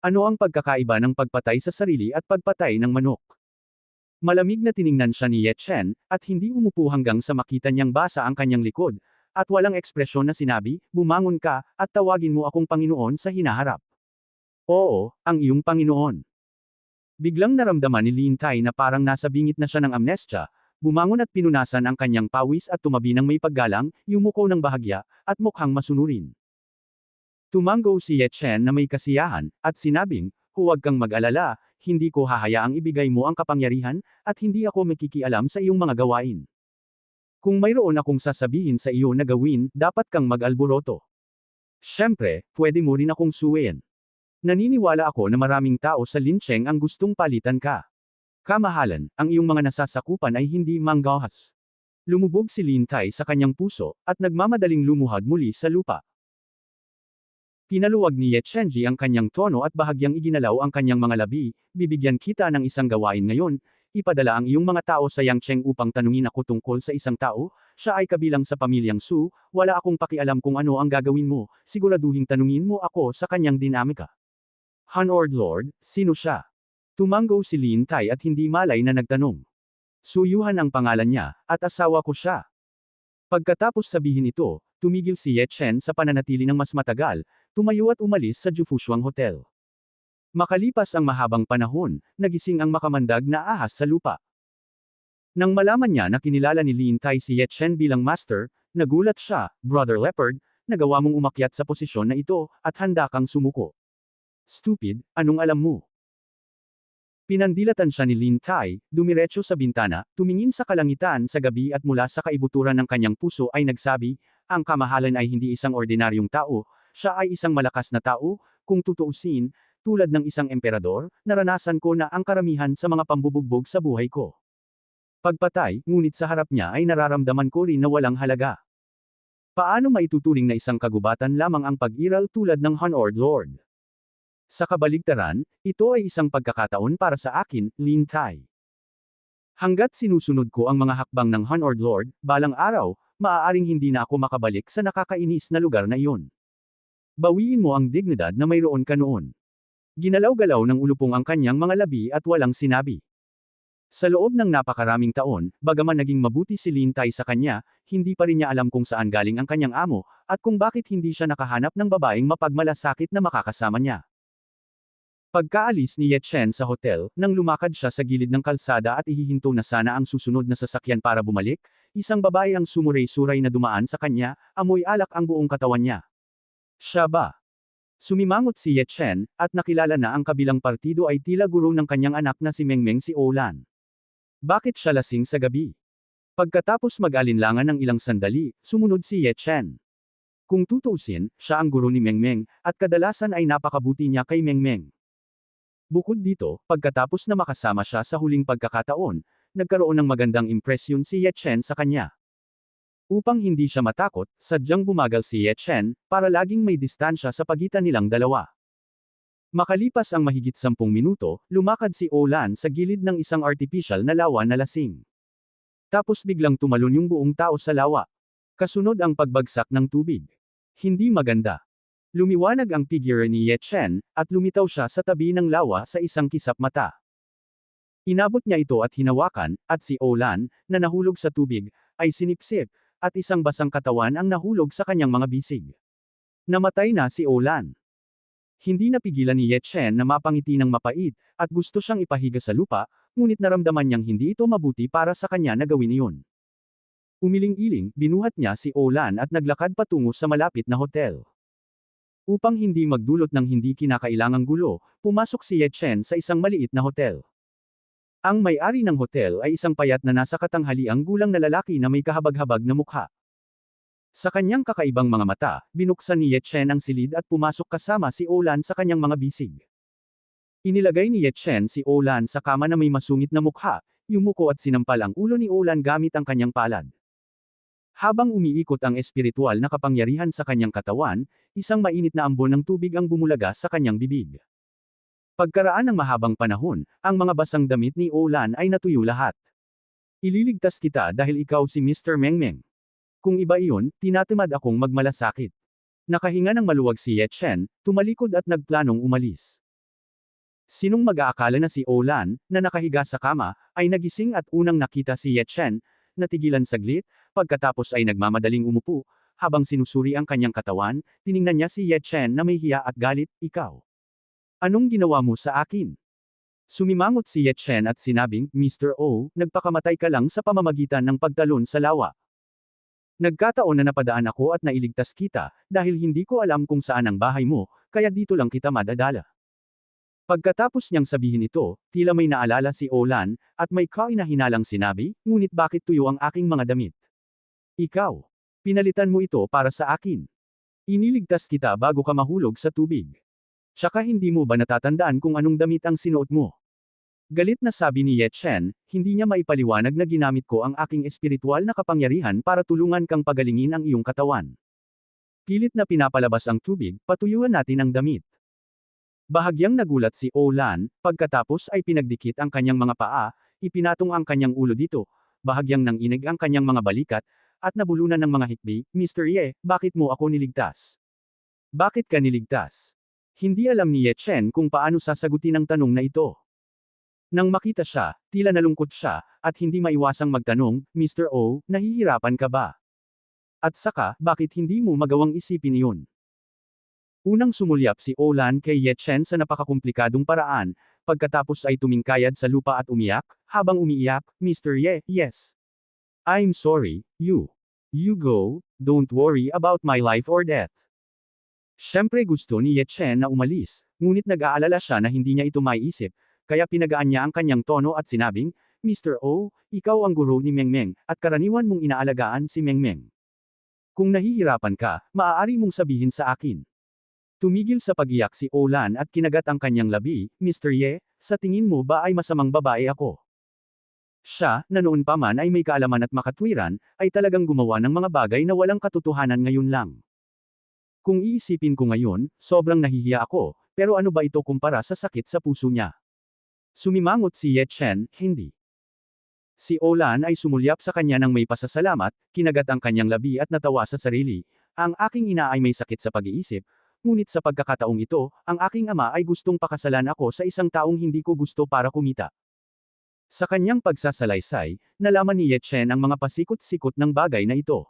Ano ang pagkakaiba ng pagpatay sa sarili at pagpatay ng manok? Malamig na tiningnan siya ni Ye Chen, at hindi umupo hanggang sa makita niyang basa ang kanyang likod, at walang ekspresyon na sinabi, bumangon ka, at tawagin mo akong Panginoon sa hinaharap. Oo, ang iyong Panginoon. Biglang naramdaman ni Lin Tai na parang nasa bingit na siya ng amnestia, bumangon at pinunasan ang kanyang pawis at tumabi ng may paggalang, yumuko ng bahagya, at mukhang masunurin. Tumango si Ye Chen na may kasiyahan, at sinabing, huwag kang mag-alala, hindi ko hahayaang ibigay mo ang kapangyarihan, at hindi ako makikialam sa iyong mga gawain. Kung mayroon akong sasabihin sa iyo na gawin, dapat kang mag-alboroto. Siyempre, pwede mo rin akong suwayin. Naniniwala ako na maraming tao sa Lincheng ang gustong palitan ka. Kamahalan, ang iyong mga nasasakupan ay hindi manggahas. Lumubog si Lin Tai sa kanyang puso, at nagmamadaling lumuhod muli sa lupa. Pinaluwag ni Ye Chenji ang kanyang tono at bahagyang iginalaw ang kanyang mga labi, bibigyan kita ng isang gawain ngayon, ipadala ang iyong mga tao sa Yangcheng upang tanungin ako tungkol sa isang tao, siya ay kabilang sa pamilyang Su, wala akong pakialam kung ano ang gagawin mo, siguraduhing tanungin mo ako sa kanyang dinamika. Hanord Lord, sino siya? Tumango si Lin Tai at hindi malay na nagtanong. Su Yuhan ang pangalan niya, at asawa ko siya. Pagkatapos sabihin ito, tumigil si Ye Chen sa pananatili ng mas matagal, tumayo at umalis sa Jufushuang Hotel. Makalipas ang mahabang panahon, nagising ang makamandag na ahas sa lupa. Nang malaman niya na kinilala ni Lin Tai si Ye Chen bilang master, nagulat siya, Brother Leopard, nagawa mong umakyat sa posisyon na ito, at handa kang sumuko. Stupid, anong alam mo? Pinandilatan siya ni Lin Tai, dumiretso sa bintana, tumingin sa kalangitan sa gabi at mula sa kaibuturan ng kanyang puso ay nagsabi, ang kamahalan ay hindi isang ordinaryong tao, siya ay isang malakas na tao, kung tutuusin, tulad ng isang emperador, naranasan ko na ang karamihan sa mga pambubugbog sa buhay ko. Pagpatay, ngunit sa harap niya ay nararamdaman ko rin na walang halaga. Paano maituturing na isang kagubatan lamang ang pag-iral tulad ng Hanord Lord? Sa kabaligtaran, ito ay isang pagkakataon para sa akin, Lin Tai. Hanggat sinusunod ko ang mga hakbang ng Hanord Lord, balang araw, maaaring hindi na ako makabalik sa nakakainis na lugar na iyon. Bawiin mo ang dignidad na mayroon ka noon. Ginalaw-galaw ng ulupong ang kanyang mga labi at walang sinabi. Sa loob ng napakaraming taon, bagaman naging mabuti si Lin Tai sa kanya, hindi pa rin niya alam kung saan galing ang kanyang amo, at kung bakit hindi siya nakahanap ng babaeng mapagmalasakit na makakasama niya. Pagkaalis ni Ye Chen sa hotel, nang lumakad siya sa gilid ng kalsada at ihihinto na sana ang susunod na sasakyan para bumalik, isang babae ang sumuray-suray na dumaan sa kanya, amoy alak ang buong katawan niya. Siya ba? Sumimangot si Ye Chen, at nakilala na ang kabilang partido ay tila guro ng kanyang anak na si Mengmeng si Olan. Bakit siya lasing sa gabi? Pagkatapos mag-alinlangan ng ilang sandali, sumunod si Ye Chen. Kung tutuusin, siya ang guro ni Mengmeng, at kadalasan ay napakabuti niya kay Mengmeng. Bukod dito, pagkatapos na makasama siya sa huling pagkakataon, nagkaroon ng magandang impresyon si Ye Chen sa kanya. Upang hindi siya matakot, sadyang bumagal si Ye Chen, para laging may distansya sa pagitan nilang dalawa. Makalipas ang mahigit 10 minuto, lumakad si Olan sa gilid ng isang artificial na lawa na lasing. Tapos biglang tumalon yung buong tao sa lawa. Kasunod ang pagbagsak ng tubig. Hindi maganda. Lumiwanag ang figure ni Ye Chen, at lumitaw siya sa tabi ng lawa sa isang kisap mata. Inabot niya ito at hinawakan, at si Olan, na nahulog sa tubig, ay sinipsip, at isang basang katawan ang nahulog sa kanyang mga bisig. Namatay na si Olan. Hindi napigilan ni Ye Chen na mapangiti ng mapait, at gusto siyang ipahiga sa lupa, ngunit naramdaman niyang hindi ito mabuti para sa kanya na gawin iyon. Umiling-iling, binuhat niya si Olan at naglakad patungo sa malapit na hotel. Upang hindi magdulot ng hindi kinakailangang gulo, pumasok si Ye Chen sa isang maliit na hotel. Ang may-ari ng hotel ay isang payat na nasa katanghaliang gulang na lalaki na may kahabag-habag na mukha. Sa kanyang kakaibang mga mata, binuksan ni Ye Chen ang silid at pumasok kasama si Olan sa kanyang mga bisig. Inilagay ni Ye Chen si Olan sa kama na may masungit na mukha, yumuko at sinampal ang ulo ni Olan gamit ang kanyang palad. Habang umiikot ang espiritual na kapangyarihan sa kanyang katawan, isang mainit na ambon ng tubig ang bumulaga sa kanyang bibig. Pagkaraan ng mahabang panahon, ang mga basang damit ni Olan ay natuyo lahat. Ililigtas kita dahil ikaw si Mr. Mengmeng. Kung iba iyon, tinatamad akong magmalasakit. Nakahinga ng maluwag si Ye Chen, tumalikod at nagplanong umalis. Sinong mag-aakala na si Olan, na nakahiga sa kama, ay nagising at unang nakita si Ye Chen, natigilan saglit, pagkatapos ay nagmamadaling umupo, habang sinusuri ang kanyang katawan, tiningnan niya si Ye Chen na may hiya at galit, ikaw. Anong ginawa mo sa akin? Sumimangot si Ye Chen at sinabing, Mr. O, nagpakamatay ka lang sa pamamagitan ng pagtalon sa lawa. Nagkataon na napadaan ako at nailigtas kita, dahil hindi ko alam kung saan ang bahay mo, kaya dito lang kita madadala. Pagkatapos niyang sabihin ito, tila may naalala si Olan, at may kahinahinalang sinabi, ngunit bakit tuyo ang aking mga damit? Ikaw. Pinalitan mo ito para sa akin. Iniligtas kita bago ka mahulog sa tubig. Tsaka hindi mo ba natatandaan kung anong damit ang sinuot mo? Galit na sabi ni Ye Chen, hindi niya maipaliwanag na ginamit ko ang aking espiritual na kapangyarihan para tulungan kang pagalingin ang iyong katawan. Pilit na pinapalabas ang tubig, patuyuan natin ang damit. Bahagyang nagulat si Olan, pagkatapos ay pinagdikit ang kanyang mga paa, ipinatong ang kanyang ulo dito, bahagyang nanginig ang kanyang mga balikat, at nabulunan ng mga hikbi. Mr. Ye, bakit mo ako niligtas? Bakit ka niligtas? Hindi alam ni Ye Chen kung paano sasagutin ang tanong na ito. Nang makita siya, tila nalungkot siya, at hindi maiwasang magtanong, Mr. O, nahihirapan ka ba? At saka, bakit hindi mo magawang isipin iyon? Unang sumulyap si Olan kay Ye Chen sa napakakomplikadong paraan, pagkatapos ay tumingkayad sa lupa at umiyak, habang umiiyak, Mr. Ye, yes. I'm sorry, you. You go, don't worry about my life or death. Siyempre gusto ni Ye Chen na umalis, ngunit nag-aalala siya na hindi niya ito maiisip, kaya pinagaan niya ang kanyang tono at sinabing, Mr. O, ikaw ang guro ni Mengmeng, at karaniwan mong inaalagaan si Mengmeng. Kung nahihirapan ka, maaari mong sabihin sa akin. Tumigil sa pag-iyak si Olan at kinagat ang kanyang labi, Mr. Ye, sa tingin mo ba ay masamang babae ako? Siya, na noon pa man ay may kaalaman at makatwiran, ay talagang gumawa ng mga bagay na walang katotohanan ngayon lang. Kung iisipin ko ngayon, sobrang nahihiya ako, pero ano ba ito kumpara sa sakit sa puso niya? Sumimangot si Ye Chen, hindi. Si Olan ay sumulyap sa kanya ng may pasasalamat, kinagat ang kanyang labi at natawa sa sarili. Ang aking ina ay may sakit sa pag-iisip, ngunit sa pagkakataong ito, ang aking ama ay gustong pakasalan ako sa isang taong hindi ko gusto para kumita. Sa kanyang pagsasalaysay, nalaman ni Ye Chen ang mga pasikot-sikot ng bagay na ito.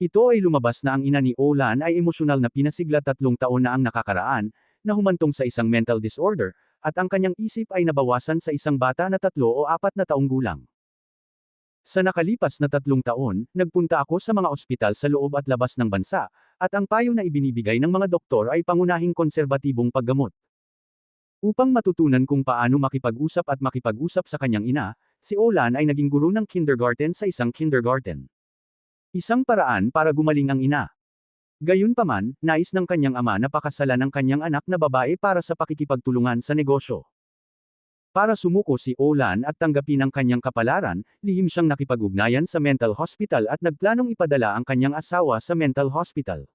Ito ay lumabas na ang ina ni Olan ay emosyonal na pinasigla 3 taon na ang nakakaraan, na humantong sa isang mental disorder, at ang kanyang isip ay nabawasan sa isang bata na 3 o 4 na taong gulang. Sa nakalipas na 3 taon, nagpunta ako sa mga ospital sa loob at labas ng bansa, at ang payo na ibinibigay ng mga doktor ay pangunahing konserbatibong paggamot. Upang matutunan kung paano makipag-usap at makipag-usap sa kanyang ina, si Olan ay naging guro ng kindergarten sa isang kindergarten. Isang paraan para gumaling ang ina. Gayunpaman, nais ng kanyang ama na pakasalan ang kanyang anak na babae para sa pakikipagtulungan sa negosyo. Para sumuko si Olan at tanggapin ang kanyang kapalaran, lihim siyang nakipag-ugnayan sa mental hospital at nagplanong ipadala ang kanyang asawa sa mental hospital.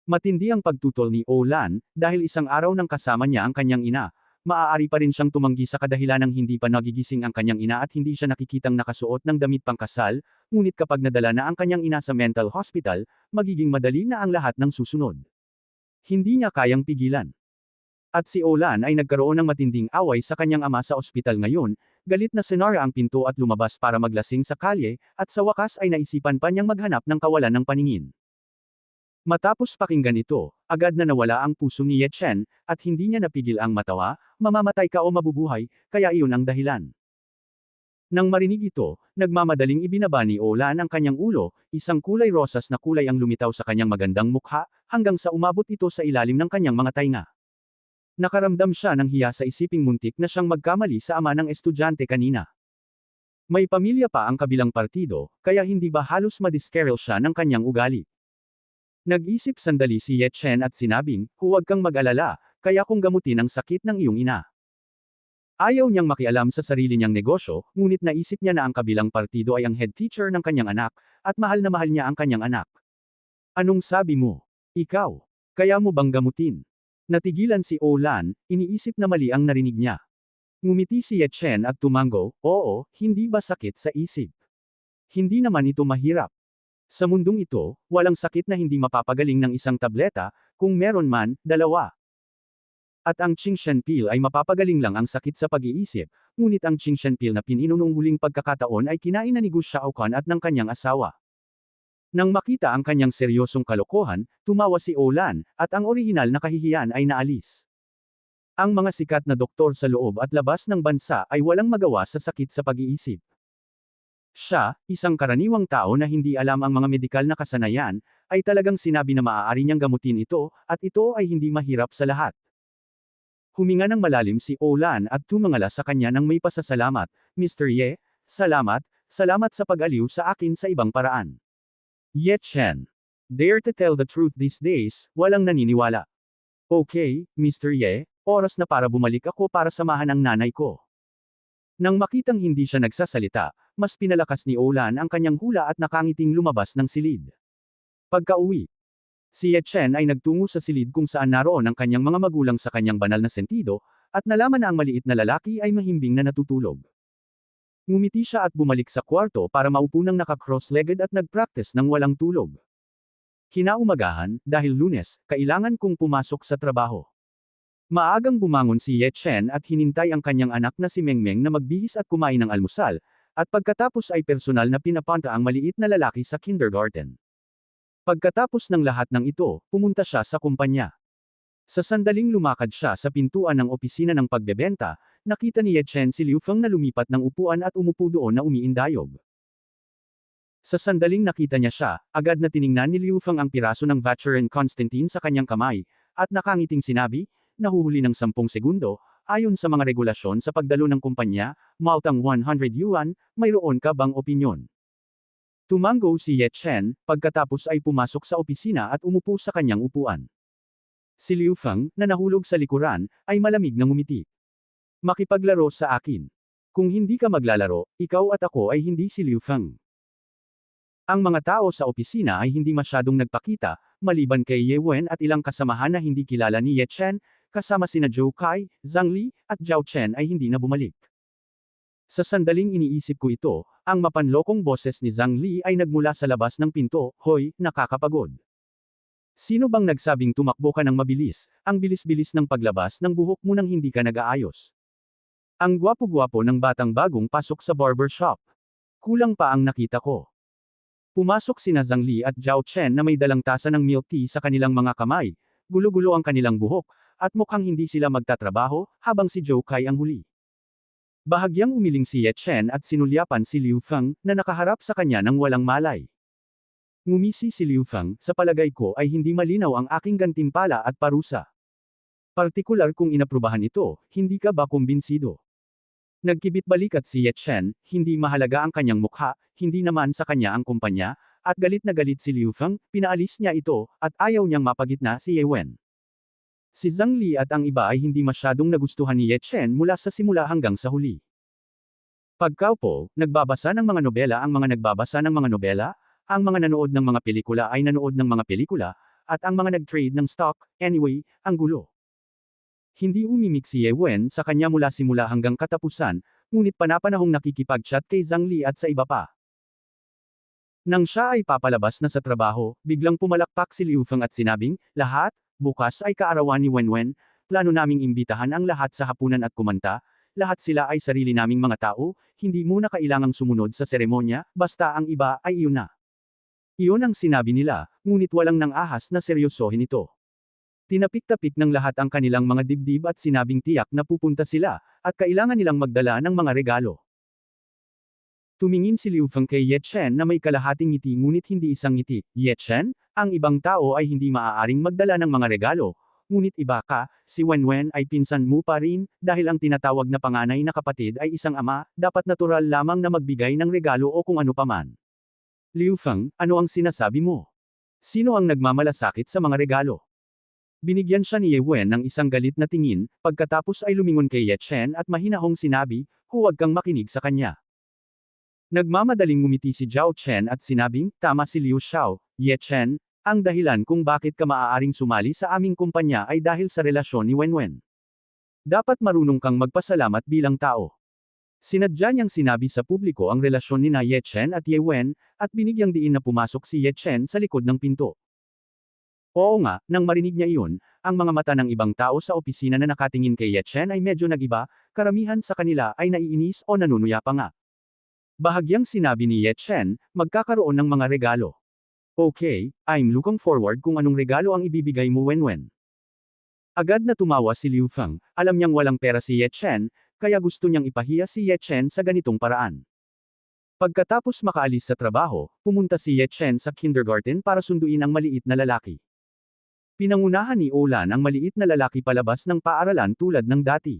Matindi ang pagtutol ni Olan, dahil isang araw nang kasama niya ang kanyang ina, maaari pa rin siyang tumanggi sa kadahilanang hindi pa nagigising ang kanyang ina at hindi siya nakikitang nakasuot ng damit pangkasal, ngunit kapag nadala na ang kanyang ina sa mental hospital, magiging madali na ang lahat ng susunod. Hindi niya kayang pigilan. At si Olan ay nagkaroon ng matinding away sa kanyang ama sa ospital ngayon, galit na sinara ang pinto at lumabas para maglasing sa kalye, at sa wakas ay naisipan pa niyang maghanap ng kawalan ng paningin. Matapos pakinggan ito, agad na nawala ang puso ni Ye Chen, at hindi niya napigil ang matawa, mamamatay ka o mabubuhay, kaya iyon ang dahilan. Nang marinig ito, nagmamadaling ibinaba ni Olan ang kanyang ulo, isang kulay rosas na kulay ang lumitaw sa kanyang magandang mukha, hanggang sa umabot ito sa ilalim ng kanyang mga tainga. Nakaramdam siya ng hiya sa isiping muntik na siyang magkamali sa ama ng estudyante kanina. May pamilya pa ang kabilang partido, kaya hindi ba halos madiskeril siya ng kanyang ugali. Nag-isip sandali si Ye Chen at sinabing, huwag kang mag-alala, kaya kong gamutin ang sakit ng iyong ina. Ayaw niyang makialam sa sarili niyang negosyo, ngunit naisip niya na ang kabilang partido ay ang head teacher ng kanyang anak, at mahal na mahal niya ang kanyang anak. Anong sabi mo? Ikaw? Kaya mo bang gamutin? Natigilan si Olan, iniisip na mali ang narinig niya. Ngumiti si Ye Chen at tumango, oo, hindi ba sakit sa isip? Hindi naman ito mahirap. Sa mundong ito, walang sakit na hindi mapapagaling ng isang tableta, kung meron man, 2. At ang Qingshan pill ay mapapagaling lang ang sakit sa pag-iisip, ngunit ang Qingshan pill na pinino noong huling pagkakataon ay kinain na ni Gu Xiaokan at ng kanyang asawa. Nang makita ang kanyang seryosong kalokohan, tumawa si Olan, at ang orihinal na kahihiyan ay naalis. Ang mga sikat na doktor sa loob at labas ng bansa ay walang magawa sa sakit sa pag-iisip. Siya, isang karaniwang tao na hindi alam ang mga medikal na kasanayan, ay talagang sinabi na maaari niyang gamutin ito, at ito ay hindi mahirap sa lahat. Huminga ng malalim si Olan at tumangala sa kanya ng may pasasalamat, Mr. Ye, salamat sa pag-aliw sa akin sa ibang paraan. Ye Chen. Dare to tell the truth these days, walang naniniwala. Okay, Mr. Ye, oras na para bumalik ako para samahan ang nanay ko. Nang makitang hindi siya nagsasalita, mas pinalakas ni Olan ang kanyang hula at nakangiting lumabas ng silid. Pagka-uwi, si Ye Chen ay nagtungo sa silid kung saan naroon ang kanyang mga magulang sa kanyang banal na sentido, at nalaman na ang maliit na lalaki ay mahimbing na natutulog. Ngumiti siya at bumalik sa kwarto para maupo ng naka-cross-legged at nag-practice ng walang tulog. Kinaumagahan, dahil Lunes, kailangan kong pumasok sa trabaho. Maagang bumangon si Ye Chen at hinintay ang kanyang anak na si Mengmeng na magbihis at kumain ng almusal, at pagkatapos ay personal na pinapunta ang maliit na lalaki sa kindergarten. Pagkatapos ng lahat ng ito, pumunta siya sa kumpanya. Sa sandaling lumakad siya sa pintuan ng opisina ng pagbebenta, nakita ni Ye Chen si Liu Feng na lumipat ng upuan at umupo doon na umiindayog. Sa sandaling nakita niya siya, agad na tiningnan ni Liu Feng ang piraso ng Vacheron Constantine sa kanyang kamay, at nakangiting sinabi, nahuhuli ng 10 segundo, ayon sa mga regulasyon sa pagdalo ng kumpanya, multang 100 yuan, mayroon ka bang opinyon? Tumango si Ye Chen, pagkatapos ay pumasok sa opisina at umupo sa kanyang upuan. Si Liu Feng, na nahulog sa likuran, ay malamig na ngumiti. Makipaglaro sa akin. Kung hindi ka maglalaro, ikaw at ako ay hindi si Liu Feng. Ang mga tao sa opisina ay hindi masyadong nagpakita, maliban kay Ye Wen at ilang kasamahan na hindi kilala ni Ye Chen, kasama sina Zhou Kai, Zhang Li, at Zhao Chen ay hindi na bumalik. Sa sandaling iniisip ko ito, ang mapanlokong boses ni Zhang Li ay nagmula sa labas ng pinto, "Hoy, nakakapagod. Sino bang nagsabing tumakbo ka ng mabilis, ang bilis-bilis ng paglabas ng buhok mo nang hindi ka nag-aayos? Ang gwapo-gwapo ng batang bagong pasok sa barber shop. Kulang pa ang nakita ko." Pumasok sina Zhang Li at Zhao Chen na may dalang tasa ng milk tea sa kanilang mga kamay, gulo-gulo ang kanilang buhok, at mukhang hindi sila magtatrabaho, habang si Zhou Kai ang huli. Bahagyang umiling si Ye Chen at sinulyapan si Liu Feng, na nakaharap sa kanya ng walang malay. Ngumisi si Liu Feng, sa palagay ko ay hindi malinaw ang aking gantimpala at parusa. Partikular kung inaprubahan ito, hindi ka ba kumbinsido? Nagkibit balikat si Ye Chen, hindi mahalaga ang kanyang mukha, hindi naman sa kanya ang kumpanya, at galit na galit si Liu Feng, pinaalis niya ito, at ayaw niyang mapagitna si Ye Wen. Si Zhang Li at ang iba ay hindi masyadong nagustuhan ni Ye Chen mula sa simula hanggang sa huli. Pagkaupo, nagbabasa ng mga nobela ang mga nagbabasa ng mga nobela, ang mga nanood ng mga pelikula ay nanood ng mga pelikula, at ang mga nag-trade ng stock, anyway, ang gulo. Hindi umimik si Ye Wen sa kanya mula simula hanggang katapusan, ngunit panapanahong nakikipag-chat kay Zhang Li at sa iba pa. Nang siya ay papalabas na sa trabaho, biglang pumalakpak si Liu Feng at sinabing, "Lahat, bukas ay kaarawan ni Wenwen, plano naming imbitahan ang lahat sa hapunan at kumanta, lahat sila ay sarili naming mga tao, hindi muna kailangang sumunod sa seremonya, basta ang iba ay iyon na." Iyon ang sinabi nila, ngunit walang nang ahas na seryosohin ito. Tinapik-tapik ng lahat ang kanilang mga dibdib at sinabing tiyak na pupunta sila, at kailangan nilang magdala ng mga regalo. Tumingin si Liu Feng kay Ye Chen na may kalahating ngiti ngunit hindi isang ngiti. "Ye Chen, ang ibang tao ay hindi maaaring magdala ng mga regalo, ngunit iba ka, si Wenwen ay pinsan mo pa rin, dahil ang tinatawag na panganay na kapatid ay isang ama, dapat natural lamang na magbigay ng regalo o kung ano paman." "Liu Feng, ano ang sinasabi mo? Sino ang nagmamalasakit sa mga regalo?" Binigyan siya ni Ye Wen ng isang galit na tingin, pagkatapos ay lumingon kay Ye Chen at mahinahong sinabi, "Huwag kang makinig sa kanya." Nagmamadaling ngumiti si Zhao Chen at sinabing, "Tama si Liu Xiao, Ye Chen, ang dahilan kung bakit ka maaaring sumali sa aming kumpanya ay dahil sa relasyon ni Wenwen. Dapat marunong kang magpasalamat bilang tao." Sinadya niyang sinabi sa publiko ang relasyon ni Ye Chen at Ye Wen, at binigyang diin na pumasok si Ye Chen sa likod ng pinto. Oo nga, nang marinig niya iyon, ang mga mata ng ibang tao sa opisina na nakatingin kay Ye Chen ay medyo nag-iba, karamihan sa kanila ay naiinis o nanunuya pa nga. Bahagyang sinabi ni Ye Chen, "Magkakaroon ng mga regalo. Okay, I'm looking forward kung anong regalo ang ibibigay mo Wenwen." Agad na tumawa si Liu Feng, alam niyang walang pera si Ye Chen, kaya gusto niyang ipahiya si Ye Chen sa ganitong paraan. Pagkatapos makaalis sa trabaho, pumunta si Ye Chen sa kindergarten para sunduin ang maliit na lalaki. Pinangunahan ni Olan ang maliit na lalaki palabas ng paaralan tulad ng dati.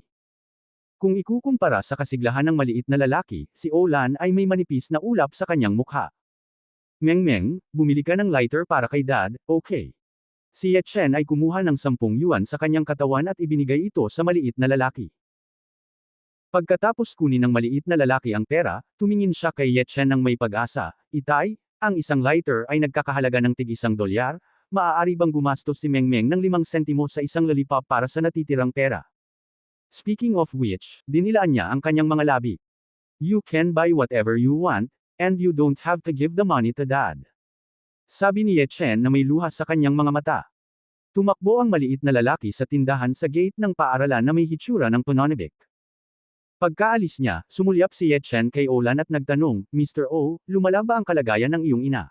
Kung ikukumpara sa kasiglahan ng maliit na lalaki, si Olan ay may manipis na ulap sa kanyang mukha. "Meng, bumili ka ng lighter para kay Dad, okay?" Si Ye Chen ay kumuha ng 10 yuan sa kanyang katawan at ibinigay ito sa maliit na lalaki. Pagkatapos kunin ng maliit na lalaki ang pera, tumingin siya kay Ye Chen ng may pag-asa, "Itay, ang isang lighter ay nagkakahalaga ng tig-1 dolyar, maaari bang gumastos si Meng ng 5 sentimo sa isang lollipop para sa natitirang pera?" Speaking of which, dinilaan niya ang kanyang mga labi. You can buy whatever you want, and you don't have to give the money to dad. Sabi ni Ye Chen na may luha sa kanyang mga mata. Tumakbo ang maliit na lalaki sa tindahan sa gate ng paaralan na may hitsura ng Pononibik. Pagkaalis niya, sumulyap si Ye Chen kay Olan at nagtanong, Mr. O, lumala ba ang kalagayan ng iyong ina?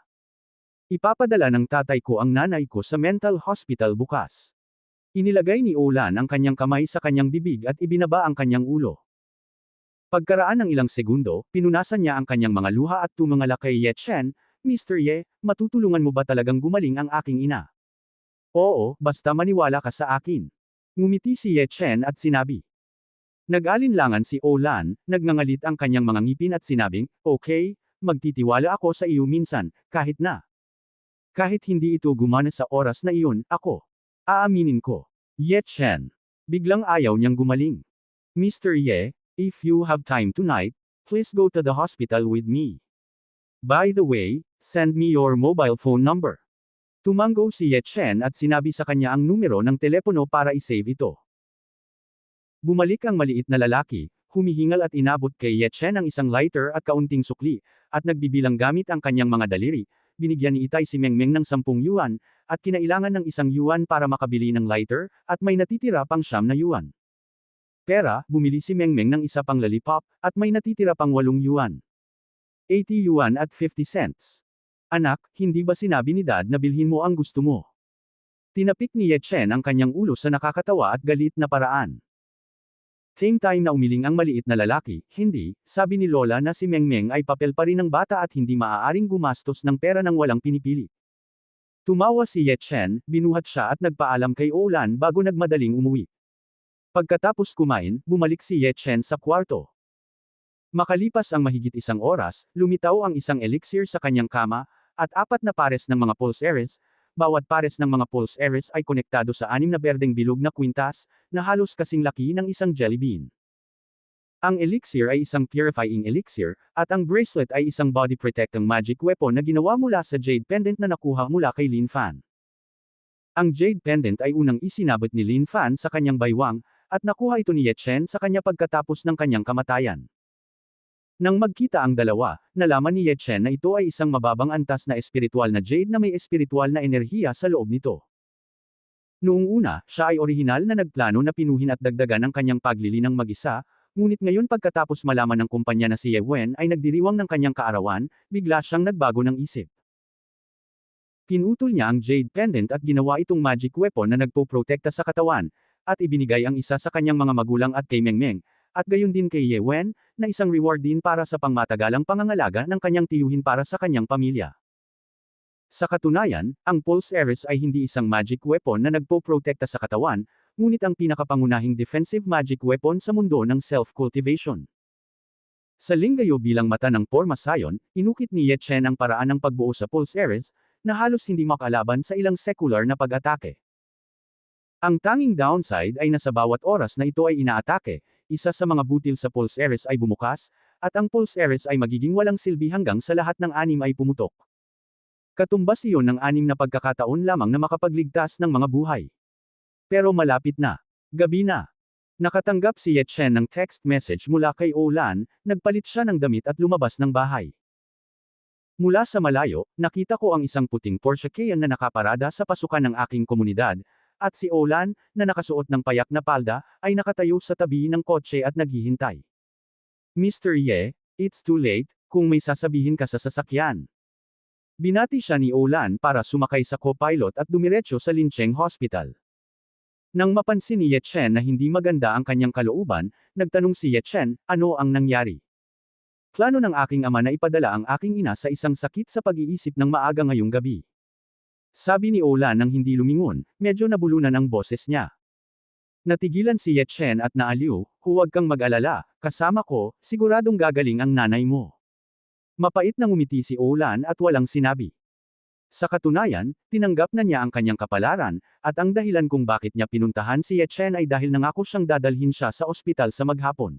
Ipapadala ng tatay ko ang nanay ko sa mental hospital bukas. Inilagay ni Olan ang kanyang kamay sa kanyang bibig at ibinaba ang kanyang ulo. Pagkaraan ng ilang segundo, pinunasan niya ang kanyang mga luha at tumangala kay Ye Chen, Mr. Ye, matutulungan mo ba talagang gumaling ang aking ina? Oo, basta maniwala ka sa akin. Ngumiti si Ye Chen at sinabi. Nag-alinlangan si Olan, nagngangalit ang kanyang mga ngipin at sinabing, okay, magtitiwala ako sa iyo minsan, kahit na. Kahit hindi ito gumana sa oras na iyon, ako. Aaminin ko. Ye Chen. Biglang ayaw niyang gumaling. Mr. Ye, if you have time tonight, please go to the hospital with me. By the way, send me your mobile phone number. Tumango si Ye Chen at sinabi sa kanya ang numero ng telepono para isave ito. Bumalik ang maliit na lalaki, humihingal at inabot kay Ye Chen ang isang lighter at kaunting sukli, at nagbibilang gamit ang kanyang mga daliri. Binigyan ni Itay si Mengmeng ng 10 yuan, at kinailangan ng 1 yuan para makabili ng lighter, at may natitira pang 9 na yuan. Pera, bumili si Mengmeng ng isa pang lollipop, at may natitira pang 8 yuan. 80 yuan at 50 cents. Anak, hindi ba sinabi ni Dad na bilhin mo ang gusto mo? Tinapik ni Ye Chen ang kanyang ulo sa nakakatawa at galit na paraan. Same time na umiling ang maliit na lalaki, hindi, sabi ni Lola na si Mengmeng ay papel pa rin ng bata at hindi maaaring gumastos ng pera ng walang pinipili. Tumawa si Ye Chen, binuhat siya at nagpaalam kay Olan bago nagmadaling umuwi. Pagkatapos kumain, bumalik si Ye Chen sa kwarto. Makalipas ang mahigit 1 oras, lumitaw ang isang elixir sa kanyang kama, at 4 na pares ng mga pulse eres, bawat pares ng mga pulse eres ay konektado sa 6 na berdeng bilog na kwintas, na halos kasing laki ng isang jelly bean. Ang elixir ay isang purifying elixir, at ang bracelet ay isang body protecting magic weapon na ginawa mula sa jade pendant na nakuha mula kay Lin Fan. Ang jade pendant ay unang isinabot ni Lin Fan sa kanyang baywang, at nakuha ito ni Ye Chen sa kanya pagkatapos ng kanyang kamatayan. Nang magkita ang dalawa, nalaman ni Ye Chen na ito ay isang mababang antas na espiritual na jade na may espiritual na enerhiya sa loob nito. Noong una, siya ay orihinal na nagplano na pinuhin at dagdagan ang kanyang paglilinang mag-isa, ngunit ngayon pagkatapos malaman ng kumpanya na si Ye Wen ay nagdiriwang ng kanyang kaarawan, bigla siyang nagbago ng isip. Pinutol niya ang jade pendant at ginawa itong magic weapon na nagpoprotekta sa katawan, at ibinigay ang isa sa kanyang mga magulang at kay Mengmeng, at gayon din kay Ye Wen, na isang reward din para sa pangmatagalang pangangalaga ng kanyang tiyuhin para sa kanyang pamilya. Sa katunayan, ang pulse eres ay hindi isang magic weapon na nagpoprotekta sa katawan, ngunit ang pinakapangunahing defensive magic weapon sa mundo ng self-cultivation. Sa linggayo bilang mata ng Porma Sion, inukit ni Ye Chen ang paraan ng pagbuo sa pulse eres, na halos hindi makalaban sa ilang secular na pag-atake. Ang tanging downside ay nasa bawat oras na ito ay inaatake, isa sa mga butil sa pulse eres ay bumukas, at ang pulse eres ay magiging walang silbi hanggang sa lahat ng 6 ay pumutok. Katumbas iyon ng 6 na pagkakataon lamang na makapagligtas ng mga buhay. Pero malapit na. Gabi na. Nakatanggap si Ye Chen ng text message mula kay Olan, nagpalit siya ng damit at lumabas ng bahay. Mula sa malayo, nakita ko ang isang puting Porsche Cayenne na nakaparada sa pasukan ng aking komunidad, at si Olan, na nakasuot ng payak na palda, ay nakatayo sa tabi ng kotse at naghihintay. Mr. Ye, it's too late, kung may sasabihin ka sa sasakyan. Binati siya ni Olan para sumakay sa co-pilot at dumiretso sa Lincheng Hospital. Nang mapansin ni Ye Chen na hindi maganda ang kanyang kalooban, nagtanong si Ye Chen, ano ang nangyari? Plano ng aking ama na ipadala ang aking ina sa isang sakit sa pag-iisip ng maaga ngayong gabi. Sabi ni Olan nang hindi lumingon, medyo nabulunan ang boses niya. Natigilan si Ye Chen at naaliw, huwag kang mag-alala, kasama ko, siguradong gagaling ang nanay mo. Mapait na ngumiti si Olan at walang sinabi. Sa katunayan, tinanggap na niya ang kanyang kapalaran, at ang dahilan kung bakit niya pinuntahan si Ye Chen ay dahil nangako siyang dadalhin siya sa ospital sa maghapon.